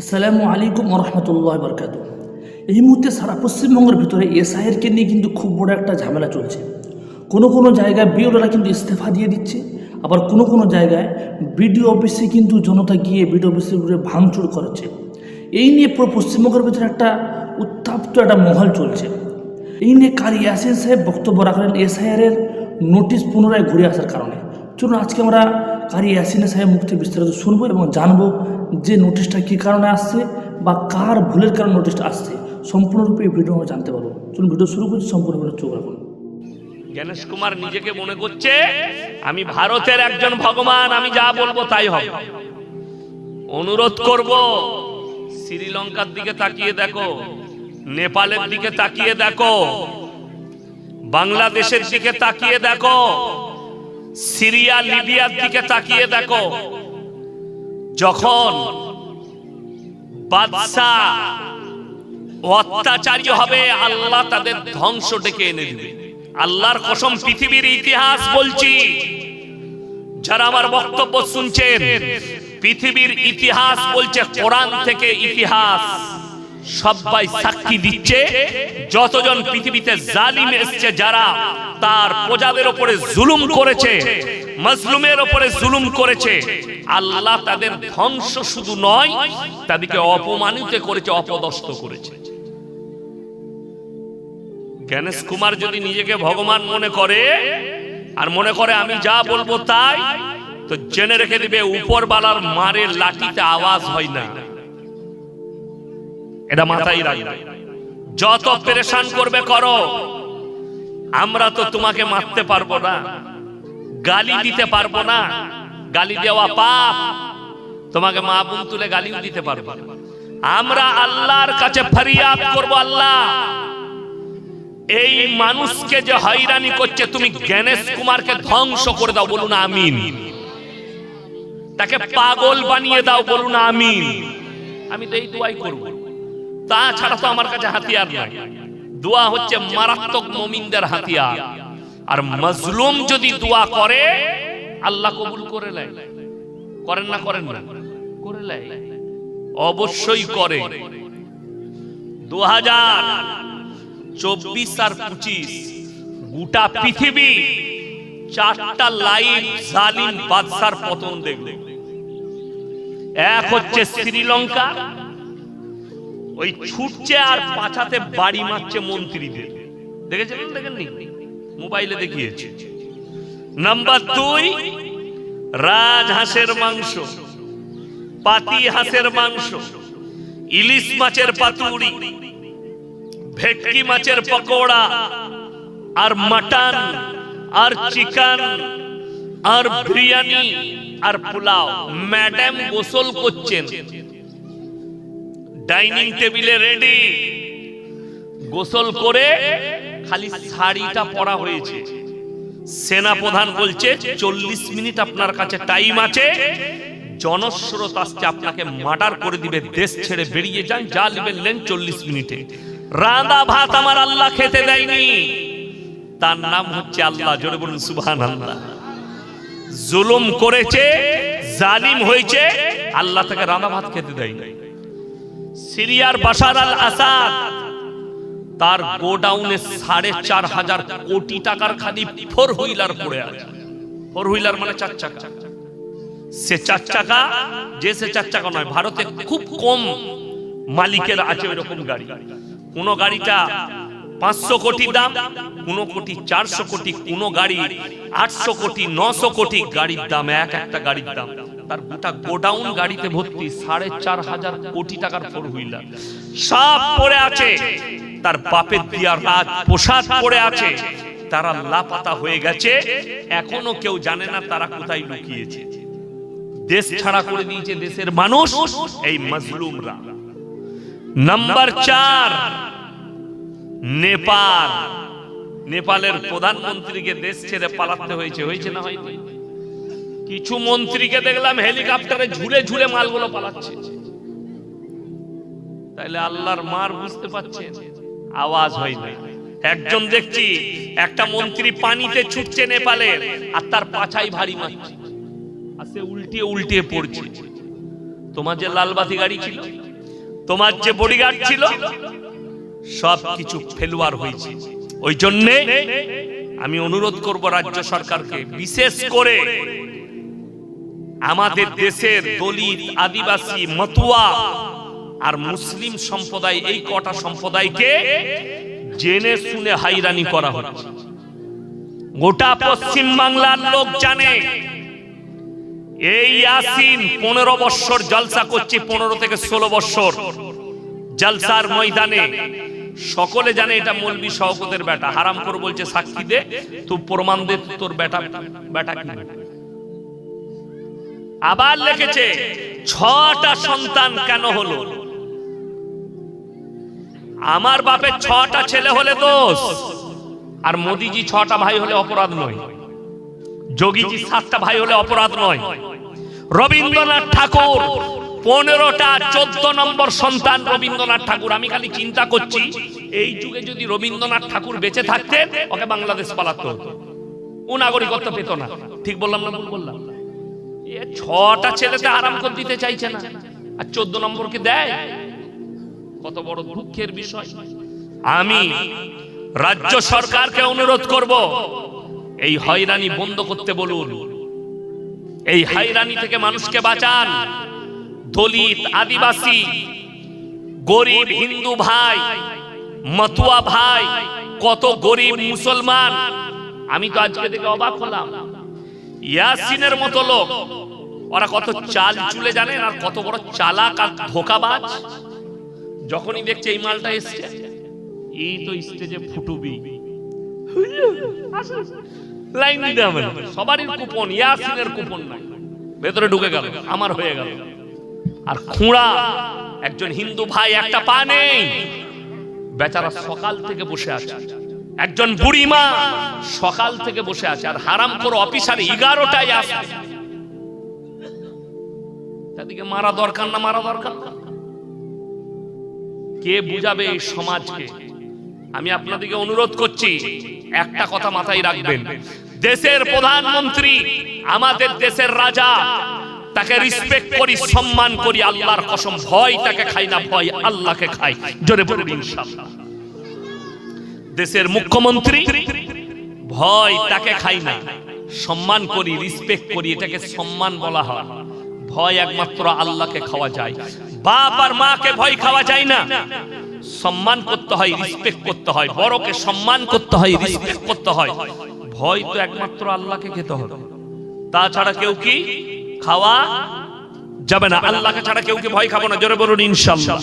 আসসালামু আলাইকুম রহমতুল্লাহ বরকাত। এই মুহূর্তে সারা পশ্চিমবঙ্গের ভিতরে এসআইআরকে নিয়ে কিন্তু খুব বড় একটা ঝামেলা চলছে। কোনো কোনো জায়গায় বিওরা কিন্তু ইস্তফা দিয়ে দিচ্ছে, আবার কোনো কোনো জায়গায় বিডিও অফিসে কিন্তু জনতা গিয়ে বিডিও অফিসের উপরে ভাঙচুর করছে। এই নিয়ে পুরো পশ্চিমবঙ্গের ভিতরে একটা উত্তাপ্ত একটা মহল চলছে। এই নিয়ে কারি ইয়াসিন সাহেব বক্তব্য রাখলেন এসআইআরের নোটিশ পুনরায় ঘুরে আসার কারণে। চলুন আজকে আমরা কারি ইয়াসিন সাহেব মুখ থেকে বিস্তারিত শুনবো এবং জানবো যে নোটিশটা কী কারণে আসছে বা কার ভুলের কারণে নোটিশটা আসছে। সম্পূর্ণরূপে এই ভিডিও আমরা জানতে পারবো। চলুন ভিডিও শুরু করছি, সম্পূর্ণভাবে চোখ রাখুন। গণেশ কুমার নিজেকে মনে করছে আমি ভারতের একজন ভগবান, আমি যা বলবো তাই হবে। অনুরোধ করব, শ্রীলঙ্কার দিকে তাকিয়ে দেখো, নেপালের দিকে তাকিয়ে দেখো, বাংলাদেশের দিকে তাকিয়ে দেখো, সিরিয়া লিবিয়ার দিকে তাকিয়ে দেখো। যখন বাদশা অত্যাচারী হবে, আল্লাহ তাদের ধ্বংস ডেকে এনে দিবে। আল্লাহর কসম, পৃথিবীর ইতিহাস বলছি, যারা আমার বক্তব্য শুনছেন, পৃথিবীর ইতিহাস বলছে, কোরআন থেকে ইতিহাস সবাই সাক্ষী দিচ্ছে। যতজন পৃথিবীতে জালিম এসেছে, যারা তার প্রজাদের উপরে জুলুম করেছে, মাজলুমের উপরে জুলুম করেছে, আল্লাহ তাদের ধ্বংস শুধু নয়, তাদেরকে অপমানিত করেছে, অপদস্থ করেছে। গণেশ কুমার যদি নিজেকে ভগবান মনে করে আর মনে করে আমি যা বলবো তাই, তো জেনে রেখে দিবে উপরওয়ালার মারে লাঠিতে আওয়াজ হয় না। এটা মাথায় রাখবে। যত পেরেশান করবে করো, আমরা তো তোমাকে মারতে পারবো না, গালি দিতে পারবো না, গালি দেওয়া পাপ। তোমাকে মা বোন তুলে গালিও দিতে পারবো না। আমরা আল্লাহর কাছে ফরিয়াদ করব, আল্লাহ এই মানুষকে যে হয়রানি করছে, তুমি গণেশ কুমারকে ধ্বংস করে দাও, বলুন আমিন। তাকে পাগল বানিয়ে দাও, বলুন আমিন। আমি তো এই দোয়াই করব, তাছাড়া তো আমার কাছে হাতিয়ার নাই। দোয়া হচ্ছে মারাত্মক মুমিনদের হাতিয়ার। আর মাজলুম যদি দোয়া করে, আল্লাহ কবুল করে নেয়। করেন না? করেন না? করে নেয়, অবশ্যই করে। 2024 আর 25 গোটা পৃথিবী চারটা লাইভ জালিম বাদশার পতন দেখবে। এক হচ্ছে শ্রীলঙ্কা, ওই ছুটছে আর পাছাতে বাড়ি মারছে মন্ত্রীদের। দেখেছেন? দেখেননি? মোবাইলে দেখিয়েছে। নাম্বার 2, রাজহাঁসের মাংস, পাতি হাঁসের মাংস, ইলিশ মাছের পাতুরি, ভেটকি মাছের পকোড়া, আর মাটন, আর চিকেন, আর বিরিয়ানি, আর পোলাও। ম্যাডাম গোসল করছেন, ডাইনিং টেবিলে রেডি, গোসল করে খালি শাড়িটা পরা হয়েছে। সেনা প্রধান বলছে 40 মিনিট আপনার কাছে টাইম আছে, জনস্রোত আসছে, আপনাকে মার্ডার করে দিবে, দেশ ছেড়ে বেরিয়ে যান, যা নেবেন নেন 40 মিনিটে। রাঁধা ভাত আমার আল্লাহ খেতে দেয়নি, তার নাম হচ্ছে আল্লাহ। জোরে বলুন সুবহানাল্লাহ। জুলুম করেছে, জালিম হয়েছে, আল্লাহ তাকে রাঁধা ভাত খেতে দেয়নি। সিরিয়ার বাশার আল আসাদ, তার গোডাউনে 4,500 কোটি টাকার খালি 4 হুইলার পড়ে আছে। 4 হুইলার মানে 4 চাকা। সে 4 চাকা, যে সে 4 চাকা নয়, ভারতে খুব কম মালিকের আছে এরকম গাড়ি। কোন গাড়িটা 500 কোটি দাম, কোন কোটি 400 কোটি, কোন গাড়ি 800 কোটি, 900 কোটি গাড়ির দাম, একটা গাড়ির দাম। তার গোটা গোডাউন গাড়িতে ভর্তি 4,500 কোটি টাকার 4 হুইলার সব পড়ে আছে। তার বাপের দিয়া রাজ পোশাক পড়ে আছে, তারা লাপাতা হয়ে গেছে, এখনো কেউ জানে না তারা কোথায় লুকিয়েছে। দেশ ছাড়া করে দিয়েছে দেশের মানুষ, এই মাজলুমরা। নাম্বার 4, নেপাল। নেপালের প্রধানমন্ত্রীকে দেশ ছেড়ে পালাতে হয়েছে। হয়েছে না হয়নি? কিছু মন্ত্রীকে দেখলাম হেলিকপ্টারে ঝুলে ঝুলে মালগুলো পালাচ্ছে। তাইলে আল্লাহর মার বুঝতে পারছেন, আওয়াজ হয় না। একজন দেখছি একটা মন্ত্রী পানিতে ছুটছে নেপালে, আর তার পাছাই ভারী মারছে, আর সে উল্টিয়ে উল্টিয়ে পড়ছে। তোমার যে লালবাতি গাড়ি ছিল, তোমার যে বডিগার্ড ছিল সব কিছু ফেলুয়ার হয়েছে। ওই জন্যে আমি অনুরোধ করব রাজ্য সরকারকে, বিশেষ করে আমাদের দেশের দলিত, আদিবাসী, মতুয়া আর মুসলিম সম্প্রদায়, এই কটা সম্প্রদায়কে জেনে শুনে হাইরানি করা হচ্ছে। গোটা পশ্চিম বাংলার লোক জানে এই ইয়াসিন 15 বছর জলসা করছে, 15 থেকে 16 বছর জলসার ময়দানে। সকলে জানে এটা মৌলভী শওকতের বেটা। হারাম করে বলছে সাক্ষী দে, তুই প্রমাণ দে তোর বেটা কি। আবার লিখেছে 6টা সন্তান কেন হলো? আমার বাপের 6টা ছেলে হলে দোষ, আর মোদিজি 6টা ভাই হলে অপরাধ নয়, যোগীজি 7টা ভাই হলে অপরাধ নয়। রবীন্দ্রনাথ ঠাকুর 15টা 14 নম্বর সন্তান রবীন্দ্রনাথ ঠাকুর। আমি খালি চিন্তা করছি এই যুগে যদি রবীন্দ্রনাথ ঠাকুর বেঁচে থাকতেন, ওকে বাংলাদেশ পালাতে হতো, ও নাগরিকত্ব পেত না। ঠিক বললাম না ভুল বললাম? 6টা ছেলেতে আরাম করে দিতে চাইছে না, আর 14 নম্বরকে দেয়। কত বড় দুঃখের বিষয়। আমি রাজ্য সরকারকে অনুরোধ করব, এই হয়রানি বন্ধ করতে বলুন। এই হয়রানি থেকে মানুষকে বাঁচান। দলিত, আদিবাসী, গরিব হিন্দু ভাই, মতুয়া ভাই, কত গরিব মুসলমান। আমি তো আজকে দেখে অবাক হলাম, ইয়াসিনের মতো লোক, ওরা কত চাল চুলে জানেন, আর কত বড় চালাক আর ধোঁকাবাজ। যখনই দেখছে এই মালটা এসছে, এই তো স্টেজে ফুটুবি, লাইন দিতে হবে না, সবারই কুপন, ইয়াসিনের কুপন নাই, ভেতরে ঢুকে গেল, আমার হয়ে গেল। আর খুঁড়া একজন হিন্দু ভাই একটা পা নেই, বেচারা সকাল থেকে বসে আছে। একজন বুড়ি মা সকাল থেকে বসে আছে, আর হারাম করে অফিসার 11টায় আসে। তাদেরকে মারা দরকার না, মারা দরকার না। কে বুঝাবে এই সমাজকে? আমি আপনাদেরকে অনুরোধ করছি, একটা কথা মাথায় রাখবেন, দেশের প্রধানমন্ত্রী, আমাদের দেশের রাজা, তাকে রেসপেক্ট করি, সম্মান করি, আল্লাহর কসম ভয় তাকে খাই না, ভয় আল্লাহকে খাই। জোরে বলুন ইনশাআল্লাহ। দেশের মুখ্যমন্ত্রী, ভয় তাকে খাই না, সম্মান করি, রেসপেক্ট করি, এটাকে সম্মান বলা হয়। ভয় একমাত্র আল্লাহকে খাওয়া যায়। বাপ আর মাকে ভয় খাওয়া যায় না, সম্মান করতে হয়, রেসপেক্ট করতে হয়। বড়কে সম্মান করতে হয়, রেসপেক্ট করতে হয়। ভয় তো একমাত্র আল্লাহকে খেতে হবে, তাছাড়া কেউ কি খাওয়া যাবে না। আল্লাহকে ছাড়া কেউ কি ভয় খাবো না। জোরে বলুন ইনশাআল্লাহ।